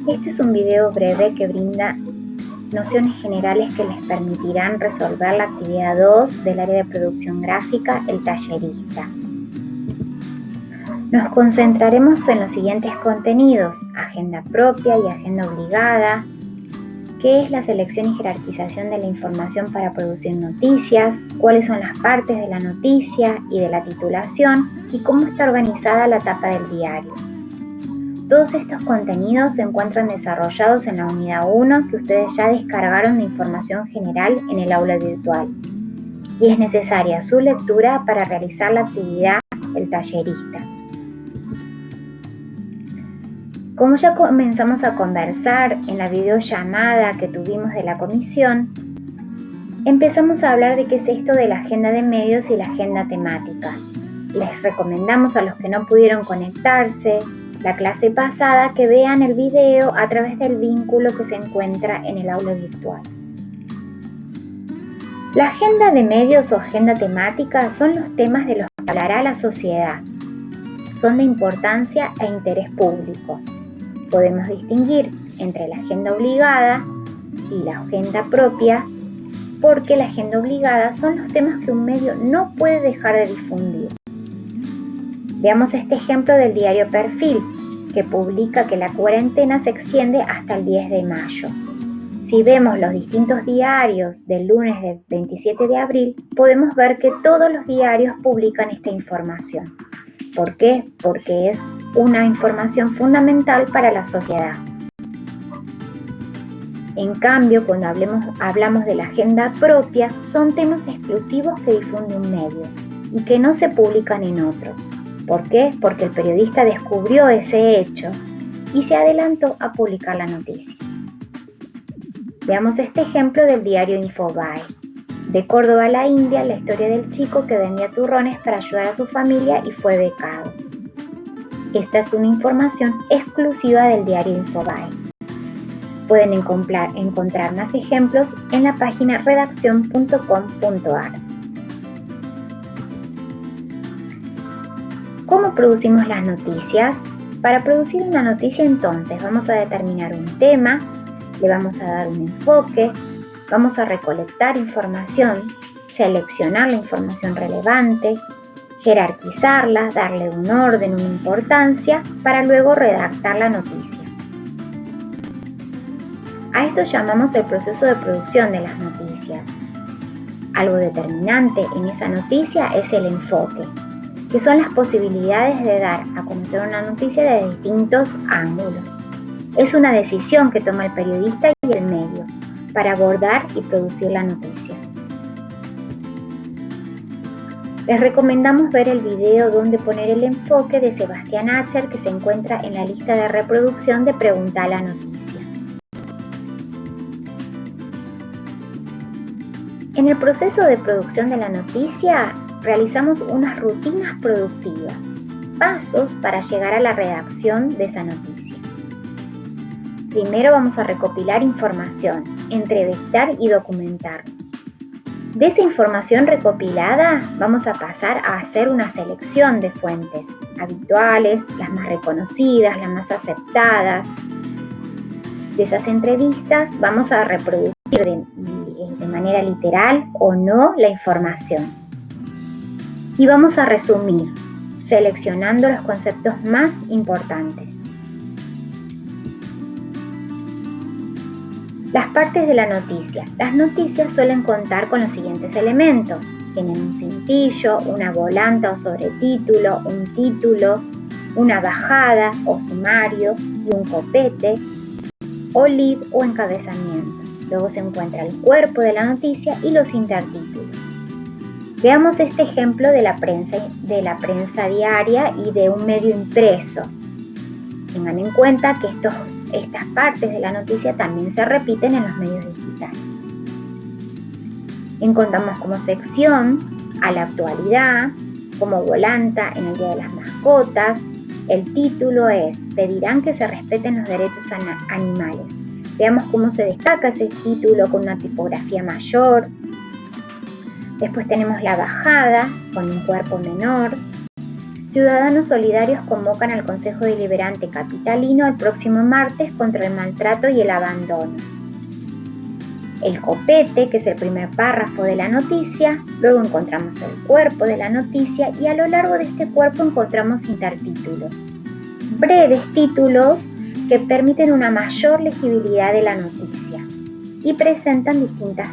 Este es un video breve que brinda nociones generales que les permitirán resolver la actividad 2 del área de producción gráfica, el tallerista. Nos concentraremos en los siguientes contenidos: agenda propia y agenda obligada, qué es la selección y jerarquización de la información para producir noticias, cuáles son las partes de la noticia y de la titulación y cómo está organizada la tapa del diario. Todos estos contenidos se encuentran desarrollados en la unidad 1 que ustedes ya descargaron de información general en el aula virtual y es necesaria su lectura para realizar la actividad del tallerista. Como ya comenzamos a conversar en la videollamada que tuvimos de la comisión, empezamos a hablar de qué es esto de la agenda de medios y la agenda temática. Les recomendamos a los que no pudieron conectarse la clase pasada que vean el video a través del vínculo que se encuentra en el aula virtual. La agenda de medios o agenda temática son los temas de los que hablará la sociedad. Son de importancia e interés público. Podemos distinguir entre la agenda obligada y la agenda propia, porque la agenda obligada son los temas que un medio no puede dejar de difundir. Veamos este ejemplo del diario Perfil, que publica que la cuarentena se extiende hasta el 10 de mayo. Si vemos los distintos diarios del lunes del 27 de abril, podemos ver que todos los diarios publican esta información. ¿Por qué? Porque es una información fundamental para la sociedad. En cambio, cuando hablamos de la agenda propia, son temas exclusivos que difunde un medio y que no se publican en otros. ¿Por qué? Porque el periodista descubrió ese hecho y se adelantó a publicar la noticia. Veamos este ejemplo del diario Infobae. De Córdoba a la India, la historia del chico que vendía turrones para ayudar a su familia y fue becado. Esta es una información exclusiva del diario Infobae. Pueden encontrar más ejemplos en la página redaccion.com.ar. ¿Cómo producimos las noticias? Para producir una noticia, entonces, vamos a determinar un tema, le vamos a dar un enfoque, vamos a recolectar información, seleccionar la información relevante, jerarquizarla, darle un orden, una importancia, para luego redactar la noticia. A esto llamamos el proceso de producción de las noticias. Algo determinante en esa noticia es el enfoque, que son las posibilidades de dar a conocer una noticia de distintos ángulos. Es una decisión que toma el periodista y el medio para abordar y producir la noticia. Les recomendamos ver el video Dónde poner el enfoque de Sebastián Acher, que se encuentra en la lista de reproducción de Pregunta a la Noticia. En el proceso de producción de la noticia, realizamos unas rutinas productivas, pasos para llegar a la redacción de esa noticia. Primero vamos a recopilar información, entrevistar y documentarnos. De esa información recopilada vamos a pasar a hacer una selección de fuentes habituales, las más reconocidas, las más aceptadas. De esas entrevistas vamos a reproducir de manera literal o no la información. Y vamos a resumir, seleccionando los conceptos más importantes. Las partes de la noticia. Las noticias suelen contar con los siguientes elementos. Tienen un cintillo, una volanta o sobretítulo, un título, una bajada o sumario y un copete o lead o encabezamiento. Luego se encuentra el cuerpo de la noticia y los intertítulos. Veamos este ejemplo de la prensa diaria y de un medio impreso. Tengan en cuenta que estas partes de la noticia también se repiten en los medios digitales. Encontramos como sección a la actualidad, como volanta en el Día de las Mascotas. El título es "Pedirán que se respeten los derechos animales". Veamos cómo se destaca ese título con una tipografía mayor. Después tenemos la bajada con un cuerpo menor. Ciudadanos solidarios convocan al Consejo Deliberante Capitalino el próximo martes contra el maltrato y el abandono. El copete, que es el primer párrafo de la noticia, luego encontramos el cuerpo de la noticia y a lo largo de este cuerpo encontramos intertítulos. Breves títulos que permiten una mayor legibilidad de la noticia y presentan distintas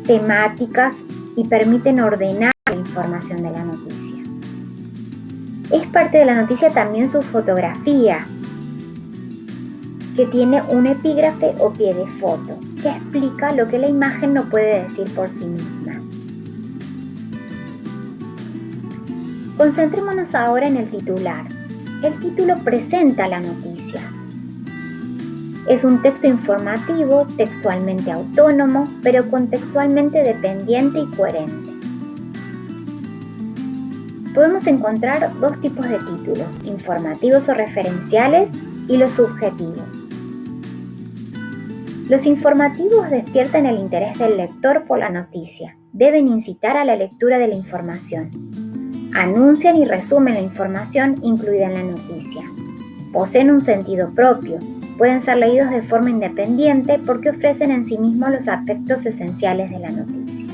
temáticas y permiten ordenar la información de la noticia. Es parte de la noticia también su fotografía, que tiene un epígrafe o pie de foto, que explica lo que la imagen no puede decir por sí misma. Concentrémonos ahora en el titular. El título presenta la noticia. Es un texto informativo, textualmente autónomo, pero contextualmente dependiente y coherente. Podemos encontrar dos tipos de títulos, informativos o referenciales y los subjetivos. Los informativos despiertan el interés del lector por la noticia. Deben incitar a la lectura de la información. Anuncian y resumen la información incluida en la noticia. Poseen un sentido propio. Pueden ser leídos de forma independiente porque ofrecen en sí mismos los aspectos esenciales de la noticia.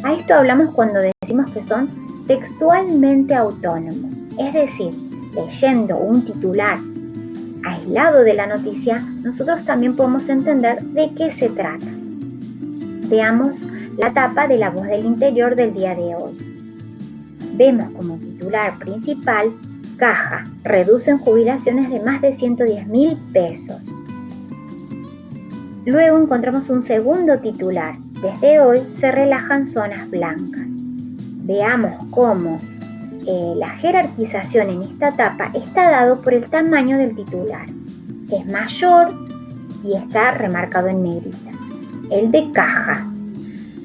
A esto hablamos cuando decimos que son textualmente autónomos, es decir, leyendo un titular aislado de la noticia, nosotros también podemos entender de qué se trata. Veamos la tapa de La Voz del Interior del día de hoy. Vemos como titular principal: Caja, reducen jubilaciones de más de 110.000 pesos. Luego encontramos un segundo titular: desde hoy se relajan zonas blancas. Veamos cómo la jerarquización en esta etapa está dado por el tamaño del titular. Es mayor y está remarcado en negrita. El de Caja.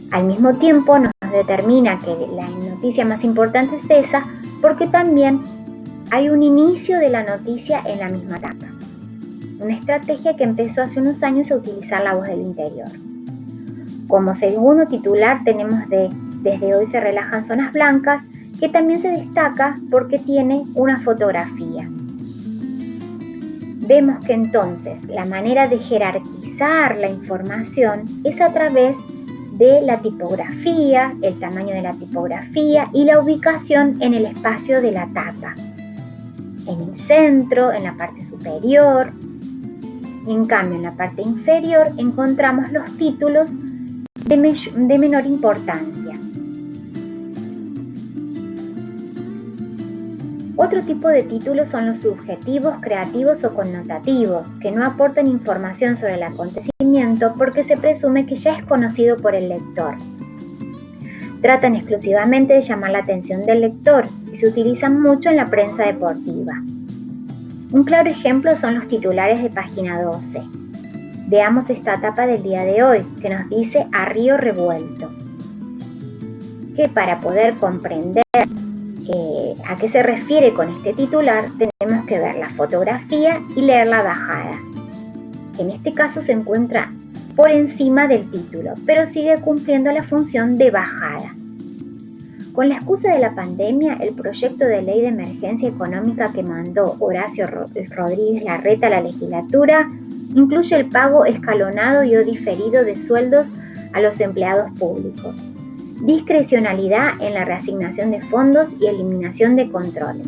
Al mismo tiempo nos determina que la noticia más importante es esa porque también hay un inicio de la noticia en la misma etapa. Una estrategia que empezó hace unos años a utilizar La Voz del Interior. Como segundo titular tenemos desde hoy se relajan zonas blancas, que también se destaca porque tiene una fotografía. Vemos que entonces la manera de jerarquizar la información es a través de la tipografía, el tamaño de la tipografía y la ubicación en el espacio de la tapa. En el centro, en la parte superior. En cambio, en la parte inferior encontramos los títulos de menor importancia. Otro tipo de títulos son los subjetivos, creativos o connotativos, que no aportan información sobre el acontecimiento porque se presume que ya es conocido por el lector. Tratan exclusivamente de llamar la atención del lector y se utilizan mucho en la prensa deportiva. Un claro ejemplo son los titulares de página 12. Veamos esta etapa del día de hoy, que nos dice a río revuelto. Que para poder comprender a qué se refiere con este titular, tenemos que ver la fotografía y leer la bajada. En este caso se encuentra por encima del título, pero sigue cumpliendo la función de bajada. Con la excusa de la pandemia, el proyecto de ley de emergencia económica que mandó Horacio Rodríguez Larreta a la legislatura incluye el pago escalonado y o diferido de sueldos a los empleados públicos, discrecionalidad en la reasignación de fondos y eliminación de controles,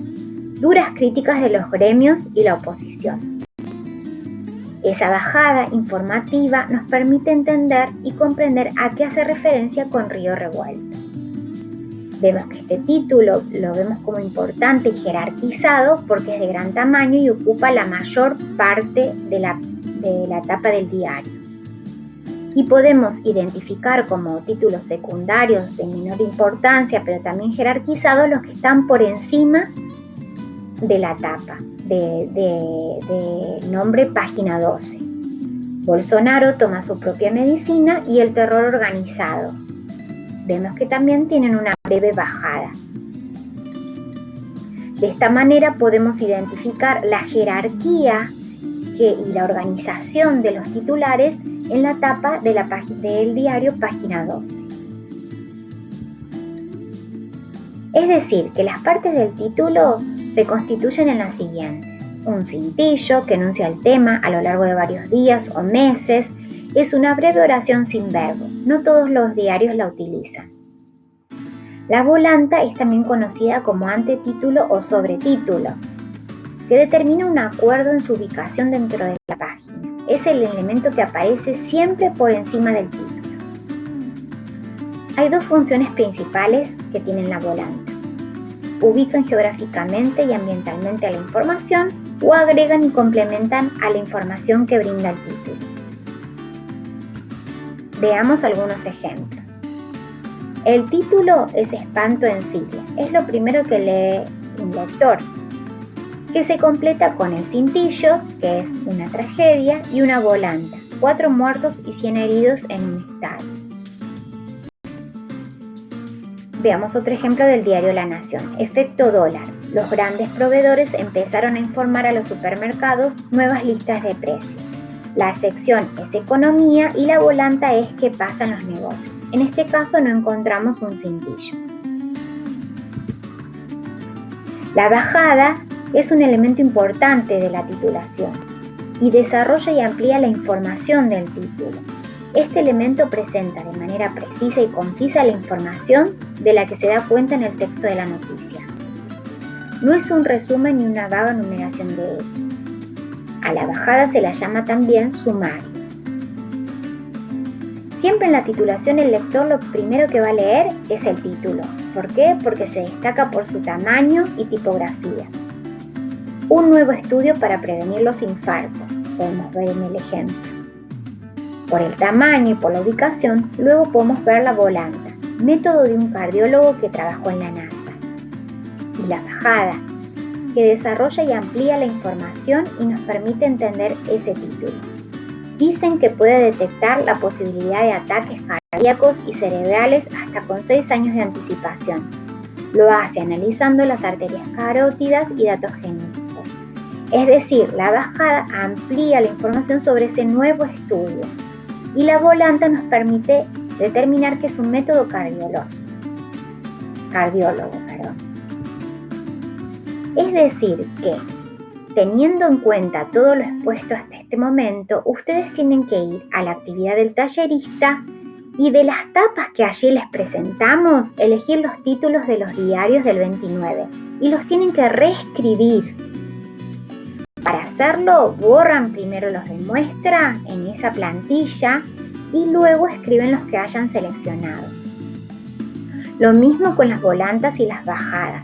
duras críticas de los gremios y la oposición. Esa bajada informativa nos permite entender y comprender a qué hace referencia con Río Revuelto. Vemos que este título lo vemos como importante y jerarquizado porque es de gran tamaño y ocupa la mayor parte de la etapa del diario. Y podemos identificar como títulos secundarios de menor importancia, pero también jerarquizados, los que están por encima de la tapa, de nombre página 12. Bolsonaro toma su propia medicina y el terror organizado. Vemos que también tienen una breve bajada. De esta manera podemos identificar la jerarquía y la organización de los titulares en la tapa del diario página 12. Es decir, que las partes del título se constituyen en las siguientes. Un cintillo que enuncia el tema a lo largo de varios días o meses. Es una breve oración sin verbo. No todos los diarios la utilizan. La volanta es también conocida como antetítulo o sobretítulo, que determina un acuerdo en su ubicación dentro de la página. Es el elemento que aparece siempre por encima del título. Hay dos funciones principales que tienen la volanta. Ubican geográficamente y ambientalmente a la información o agregan y complementan a la información que brinda el título. Veamos algunos ejemplos. El título es espanto en siglas. Es lo primero que lee un lector, que se completa con el cintillo, que es una tragedia, y una volanta, 4 muertos y 100 heridos en un estadio. Veamos otro ejemplo del diario La Nación. Efecto dólar. Los grandes proveedores empezaron a informar a los supermercados nuevas listas de precios. La sección es economía y la volanta es qué pasa en los negocios. En este caso no encontramos un cintillo. La bajada es un elemento importante de la titulación y desarrolla y amplía la información del título. Este elemento presenta de manera precisa y concisa la información de la que se da cuenta en el texto de la noticia. No es un resumen ni una vaga numeración de hechos. A la bajada se la llama también sumario. Siempre en la titulación el lector lo primero que va a leer es el título. ¿Por qué? Porque se destaca por su tamaño y tipografía. Un nuevo estudio para prevenir los infartos, podemos ver en el ejemplo. Por el tamaño y por la ubicación, luego podemos ver la volanta, método de un cardiólogo que trabajó en la NASA. Y la bajada, que desarrolla y amplía la información y nos permite entender ese título. Dicen que puede detectar la posibilidad de ataques cardíacos y cerebrales hasta con 6 años de anticipación. Lo hace analizando las arterias carótidas y datos genéticos. Es decir, la bajada amplía la información sobre ese nuevo estudio y la volanta nos permite determinar que es un método cardiólogo. Es decir que, teniendo en cuenta todo lo expuesto hasta este momento, ustedes tienen que ir a la actividad del tallerista y de las tapas que allí les presentamos, elegir los títulos de los diarios del 29 y los tienen que reescribir. Para hacerlo, borran primero los de muestra en esa plantilla y luego escriben los que hayan seleccionado. Lo mismo con las volantas y las bajadas.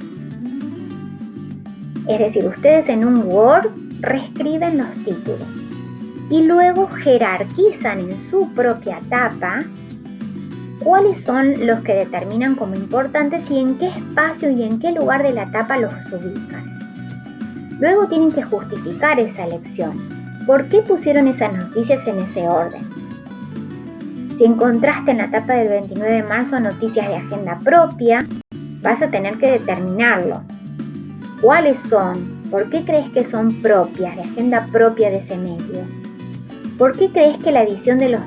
Es decir, ustedes en un Word reescriben los títulos y luego jerarquizan en su propia tapa cuáles son los que determinan como importantes y en qué espacio y en qué lugar de la tapa los ubican. Luego tienen que justificar esa elección. ¿Por qué pusieron esas noticias en ese orden? Si encontraste en la tapa del 29 de marzo noticias de agenda propia, vas a tener que determinarlo. ¿Cuáles son? ¿Por qué crees que son propias, de agenda propia de ese medio? ¿Por qué crees que la edición de los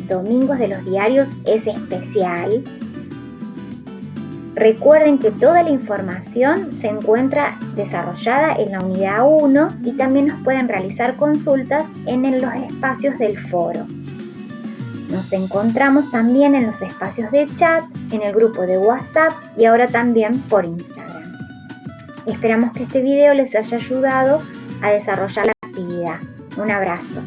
domingos de los diarios es especial? Recuerden que toda la información se encuentra desarrollada en la unidad 1 y también nos pueden realizar consultas en los espacios del foro. Nos encontramos también en los espacios de chat, en el grupo de WhatsApp y ahora también por Instagram. Esperamos que este video les haya ayudado a desarrollar la actividad. Un abrazo.